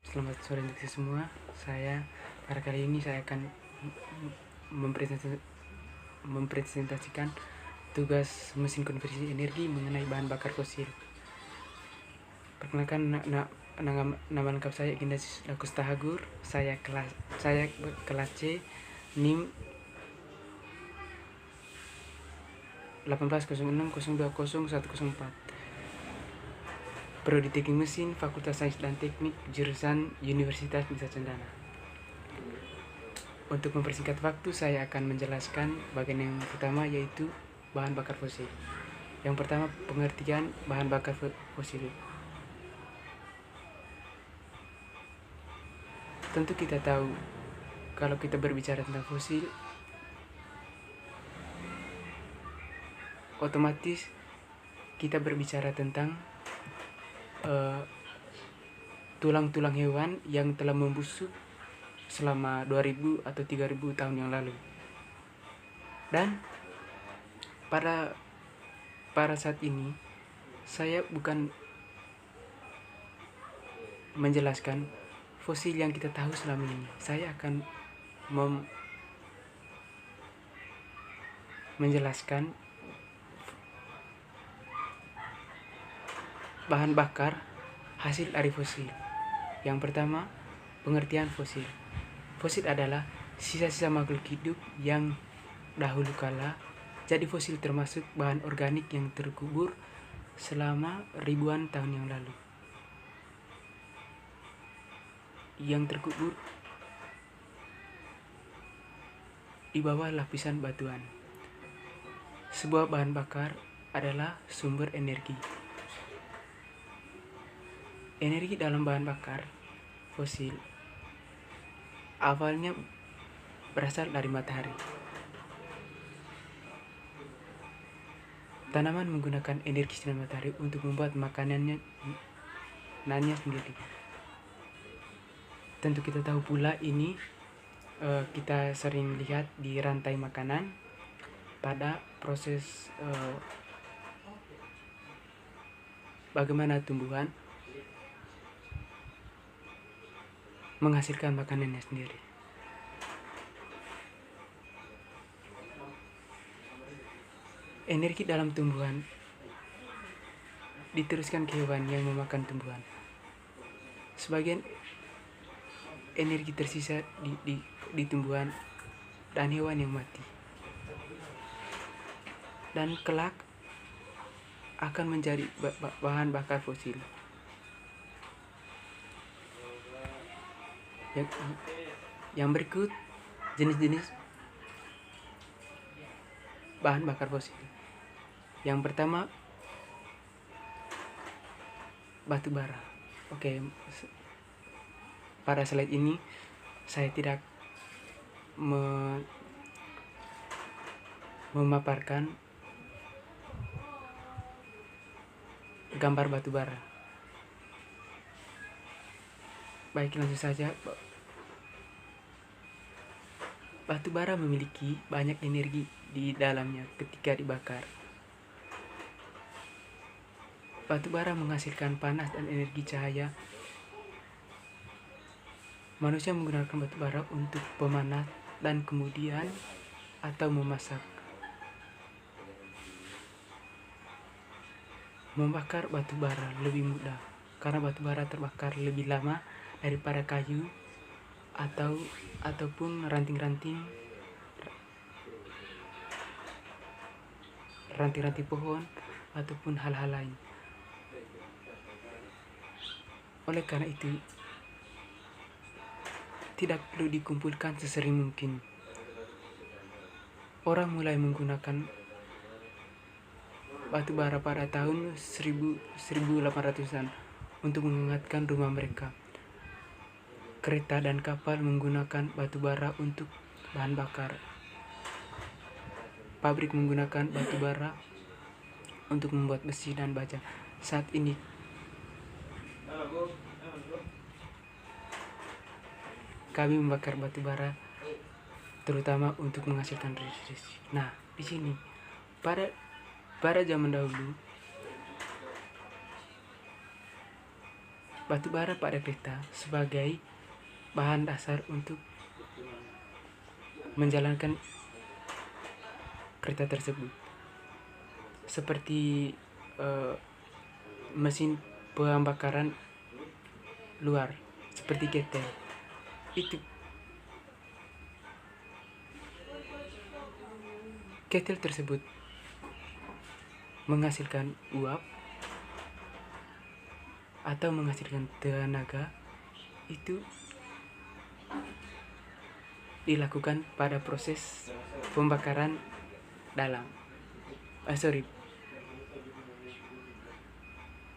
Selamat sore untuk semua. Pada kali ini saya akan mempresentasikan tugas mesin konversi energi mengenai bahan bakar fosil. Perkenalkan, nama lengkap saya Ignatius Lakus Tahagur. Saya kelas C, NIM 1806020104. Prodi Teknik Mesin, Fakultas Sains dan Teknik, jurusan Universitas Nusa Cendana. Untuk mempersingkat waktu, saya akan menjelaskan bagian yang pertama, yaitu bahan bakar fosil. Yang pertama, pengertian bahan bakar fosil. Tentu kita tahu, kalau kita berbicara tentang fosil, otomatis kita berbicara tentang tulang-tulang hewan yang telah membusuk selama 2000 atau 3000 tahun yang lalu. Dan pada saat ini saya bukan menjelaskan fosil yang kita tahu selama ini. Saya akan menjelaskan bahan bakar hasil dari fosil. Yang pertama, pengertian fosil. Fosil adalah sisa-sisa makhluk hidup yang dahulu kala jadi fosil, termasuk bahan organik yang terkubur selama ribuan tahun yang lalu. Yang terkubur di bawah lapisan batuan. Sebuah bahan bakar adalah sumber energi. Energi dalam bahan bakar fosil awalnya berasal dari matahari. Tanaman menggunakan energi sinar matahari untuk membuat makanannya sendiri. Tentu kita tahu pula ini, kita sering lihat di rantai makanan pada proses bagaimana tumbuhan menghasilkan makanannya sendiri. Energi dalam tumbuhan diteruskan ke hewan yang memakan tumbuhan. Sebagian energi tersisa di tumbuhan dan hewan yang mati, dan kelak akan menjadi bahan bakar fosil. Yang berikut jenis-jenis bahan bakar fosil. Yang pertama, batu bara. Oke, pada slide ini saya tidak memaparkan gambar batu bara. Baik, langsung saja. Batu bara memiliki banyak energi di dalamnya ketika dibakar. Batu bara menghasilkan panas dan energi cahaya. Manusia menggunakan batu bara untuk pemanas dan kemudian atau memasak. Membakar batu bara lebih mudah karena batu bara terbakar lebih lama daripada kayu ataupun ranting-ranting pohon ataupun hal-hal lain. Oleh karena itu, tidak perlu dikumpulkan sesering mungkin. Orang mulai menggunakan batu bara pada tahun 1800-an untuk menghangatkan rumah mereka. Kereta dan kapal menggunakan batu bara untuk bahan bakar. Pabrik menggunakan batu bara untuk membuat besi dan baja. Saat ini kami membakar batu bara terutama untuk menghasilkan listrik. Nah, di sini pada zaman dahulu batu bara pada kereta sebagai bahan dasar untuk menjalankan kereta tersebut, seperti mesin pembakaran luar seperti ketel. Itu ketel tersebut menghasilkan uap atau menghasilkan tenaga, itu dilakukan pada proses pembakaran dalam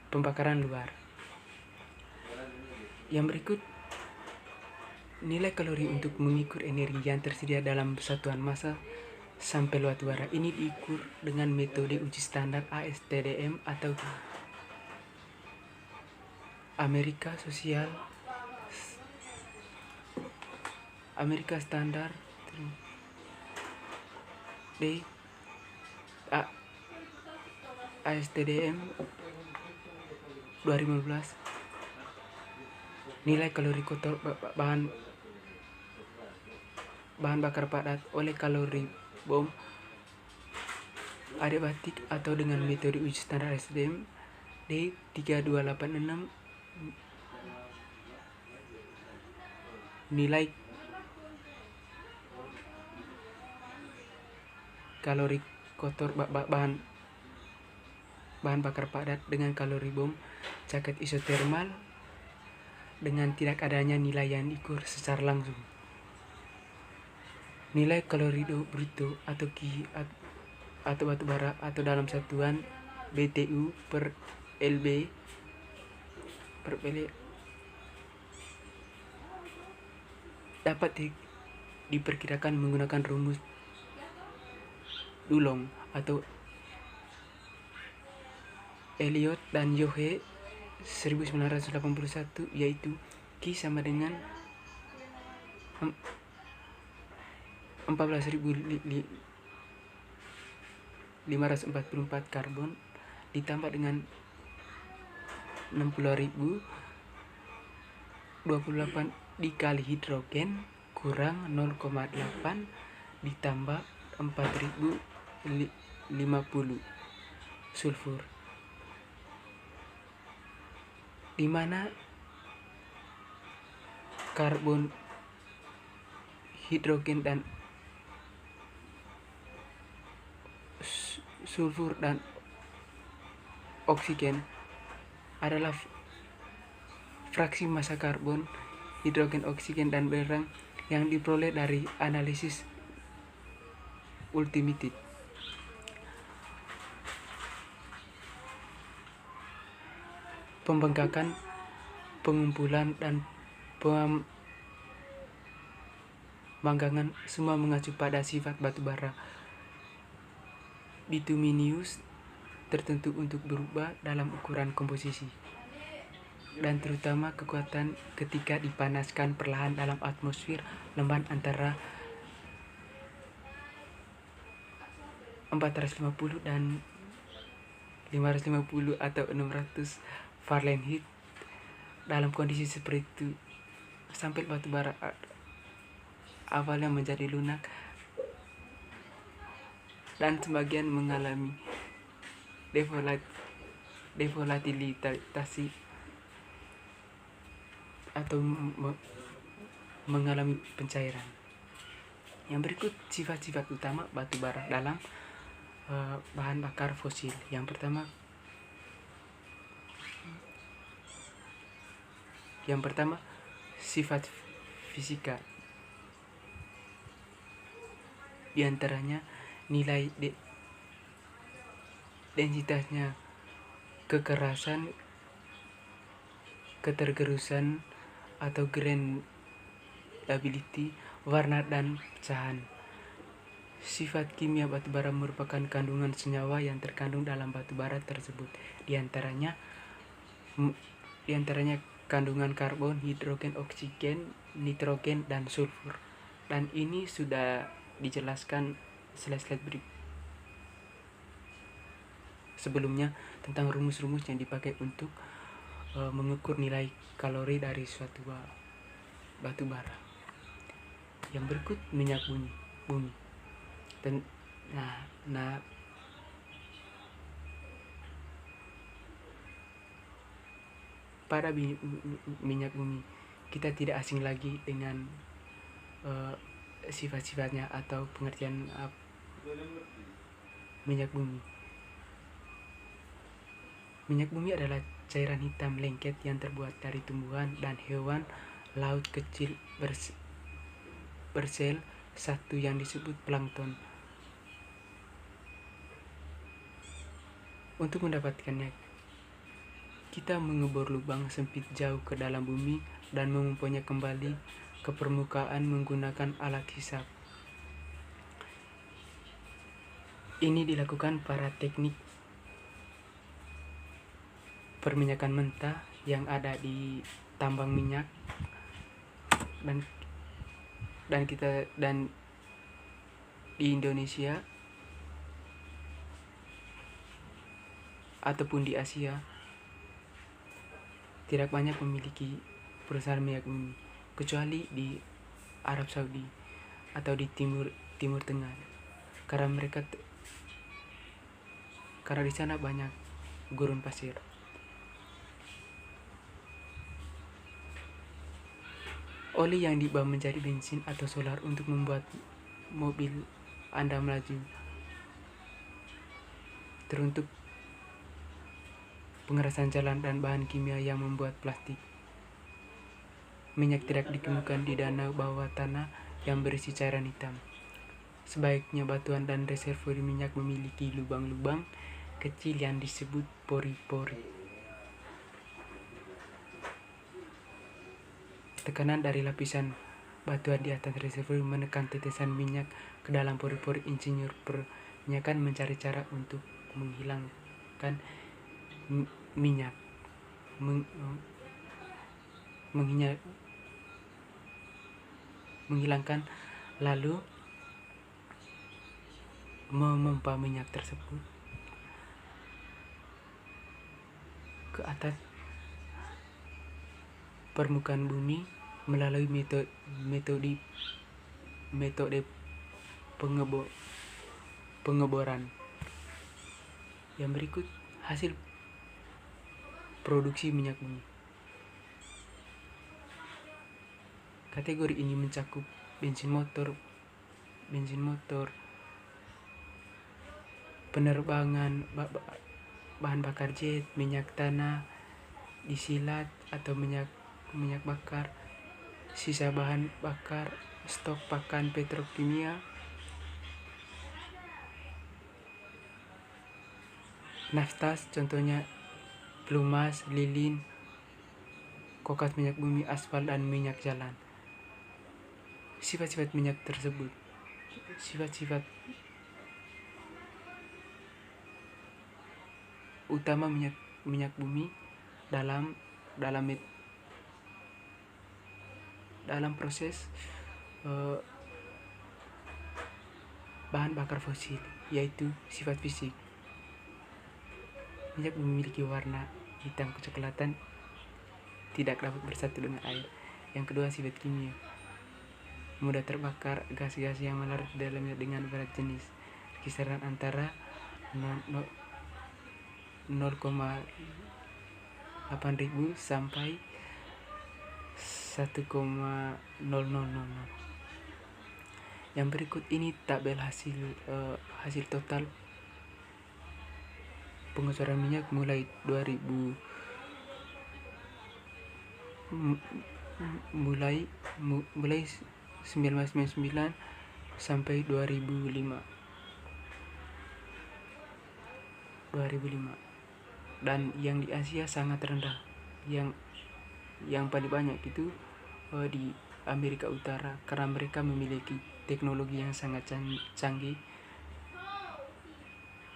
pembakaran luar. Yang berikut, nilai kalori untuk mengukur energi yang tersedia dalam satuan massa sampel batu bara. Ini diukur dengan metode uji standar ASTM atau Amerika Standar D ASTM 2015. Nilai kalori kotor bahan bakar padat oleh kalori bom adiabatik atau dengan metode uji standar ASTM D3286. Nilai kalori kotor bahan bakar padat dengan kalori bom jaket isotermal dengan tidak adanya nilai yang diukur secara langsung. Nilai kalori bruto atau atau batu bara atau dalam satuan BTU per LB dapat diperkirakan menggunakan rumus Dulong atau Elliot dan Yohe 1981, yaitu Q sama dengan 14.544 karbon ditambah dengan 60.028 dikali hidrogen kurang 0,8 ditambah 4.050 sulfur, di mana karbon, hidrogen dan sulfur dan oksigen adalah fraksi massa karbon, hidrogen, oksigen, dan belerang yang diperoleh dari analisis ultimate. Pembengkakan, pengumpulan, dan pemanggangan semua mengacu pada sifat batu bara bituminous tertentu untuk berubah dalam ukuran komposisi, dan terutama kekuatan ketika dipanaskan perlahan dalam atmosfer lembab antara 450 dan 550 atau 600 Fahrenheit. Dalam kondisi seperti itu, sampel batu bara awalnya menjadi lunak dan sebagian mengalami devolatilitasi atau mengalami pencairan. Yang berikut sifat-sifat utama batu bara dalam bahan bakar fosil. Yang pertama, sifat fisika. Di antaranya nilai densitasnya, kekerasan, ketergerusan atau grindability, warna, dan pecahan. Sifat kimia batu bara merupakan kandungan senyawa yang terkandung dalam batu bara tersebut. Di antaranya kandungan karbon, hidrogen, oksigen, nitrogen, dan sulfur. Dan ini sudah dijelaskan slide sebelumnya tentang rumus-rumus yang dipakai untuk mengukur nilai kalori dari suatu batu bara. Yang berikut minyak bumi. Nah, pada minyak bumi kita tidak asing lagi dengan sifat-sifatnya atau pengertian minyak bumi. Minyak bumi adalah cairan hitam lengket yang terbuat dari tumbuhan dan hewan laut kecil bersel satu yang disebut plankton. Untuk mendapatkannya, kita mengebor lubang sempit jauh ke dalam bumi dan memompanya kembali ke permukaan menggunakan alat hisap. Ini dilakukan para teknik perminyakan mentah yang ada di tambang minyak dan di Indonesia ataupun di Asia tidak banyak memiliki perusahaan minyak bumi kecuali di Arab Saudi atau di Timur Tengah, karena di sana banyak gurun pasir. Oli yang diubah menjadi bensin atau solar untuk membuat mobil Anda melaju teruntuk pengerasan jalan dan bahan kimia yang membuat plastik. Minyak tidak ditemukan di danau bawah tanah yang berisi cairan hitam. Sebaiknya batuan dan reservoir minyak memiliki lubang-lubang kecil yang disebut pori-pori. Tekanan dari lapisan batuan di atas reservoir menekan tetesan minyak ke dalam pori-pori. Insinyur perminyakan mencari cara untuk menghilangkan minyak, menghilangkan lalu memompa minyak tersebut ke atas permukaan bumi melalui metode pengeboran. Yang berikut hasil produksi minyak bumi. Kategori ini mencakup bensin motor, penerbangan, bahan bakar jet, minyak tanah, disilat atau minyak bakar, sisa bahan bakar, stok pakan petrokimia, naftas contohnya pelumas, lilin, kokas minyak bumi, aspal, dan minyak jalan. Sifat-sifat minyak tersebut. Sifat-sifat utama minyak bumi dalam proses bahan bakar fosil, yaitu sifat fisik. Minyak memiliki warna hitam kecoklatan, tidak dapat bersatu dengan air. Yang kedua, sifat kimia. Mudah terbakar, gas-gas yang melarut di dalamnya dengan berat jenis kisaran antara 0,8 ribu sampai 1,0000. Yang berikut ini tabel hasil total pengecoran minyak mulai 1999 sampai 2005. Dan yang di Asia sangat rendah. Yang paling banyak itu di Amerika Utara, karena mereka memiliki teknologi yang sangat canggih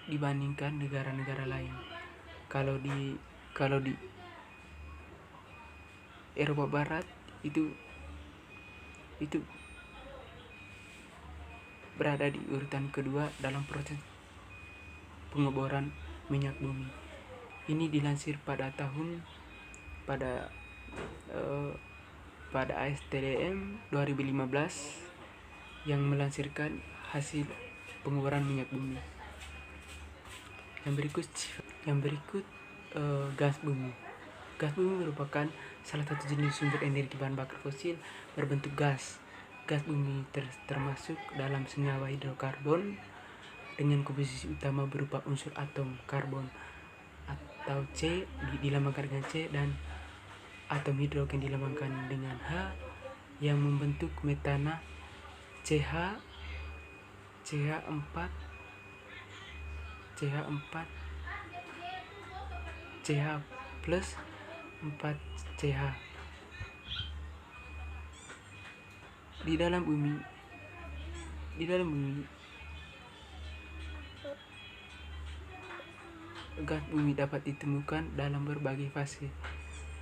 dibandingkan negara-negara lain. Kalau di Eropa Barat itu berada di urutan kedua dalam proses pengeboran minyak bumi. Ini dilansir pada tahun pada ASTDM 2015 yang melansirkan hasil pengubahan minyak bumi. Yang berikut gas bumi. Gas bumi merupakan salah satu jenis sumber energi bahan bakar fosil berbentuk gas. Gas bumi termasuk dalam senyawa hidrokarbon dengan komposisi utama berupa unsur atom karbon atau C dilambangkan dengan C dan atom hidrogen dilambangkan dengan H yang membentuk metana CH4 CH plus 4CH. Di dalam bumi gas bumi dapat ditemukan dalam berbagai fase,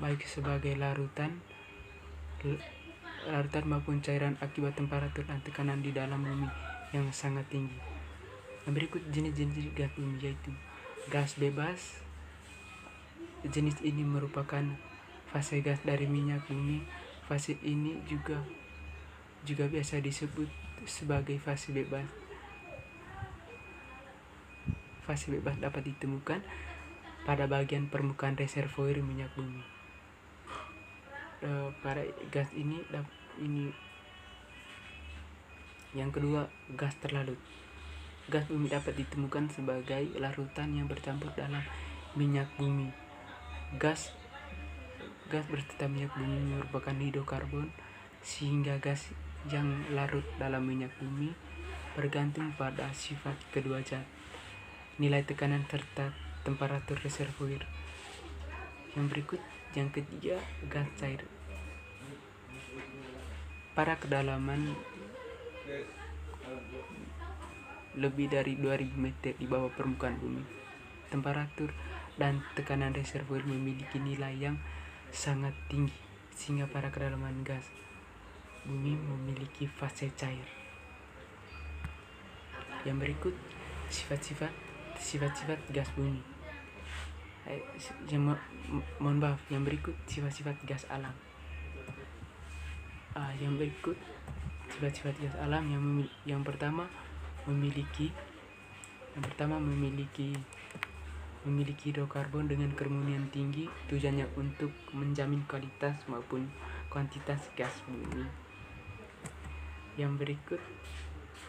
baik sebagai larutan maupun cairan akibat temperatur dan tekanan di dalam bumi yang sangat tinggi. Yang berikut jenis-jenis gas bumi yaitu gas bebas. Jenis ini merupakan fase gas dari minyak bumi. Fase ini juga biasa disebut sebagai fase bebas. Fase bebas dapat ditemukan pada bagian permukaan reservoir minyak bumi. Pada gas ini yang kedua, gas terlarut. Gas bumi dapat ditemukan sebagai larutan yang bercampur dalam minyak bumi. Gas berserta minyak bumi merupakan hidrokarbon, sehingga gas yang larut dalam minyak bumi bergantung pada sifat kedua zat, nilai tekanan serta temperatur reservoir. Yang berikut, yang ketiga, gas cair. Pada kedalaman lebih dari 2000 meter di bawah permukaan bumi, temperatur dan tekanan reservoir memiliki nilai yang sangat tinggi, sehingga pada kedalaman gas bumi memiliki fase cair. Yang berikut sifat-sifat gas bumi. Yang berikut sifat-sifat gas alam. Yang berikut sifat-sifat gas alam yang pertama memiliki hidrokarbon dengan kerumunian tinggi. Tujuannya untuk menjamin kualitas maupun kuantitas gas bumi. Yang berikut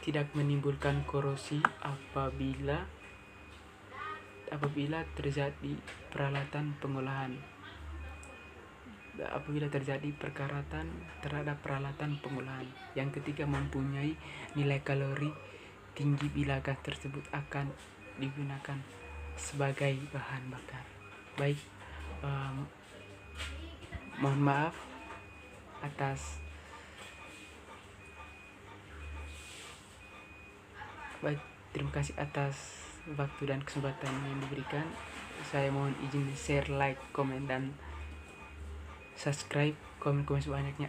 tidak menimbulkan korosi apabila terjadi perkaratan terhadap peralatan pengolahan. Yang ketiga, mempunyai nilai kalori tinggi bila gas tersebut akan digunakan sebagai bahan bakar. Baik, mohon maaf atas terima kasih atas waktu dan kesempatan yang diberikan. Saya mohon izin share, like, komen, dan subscribe, komen sebanyaknya.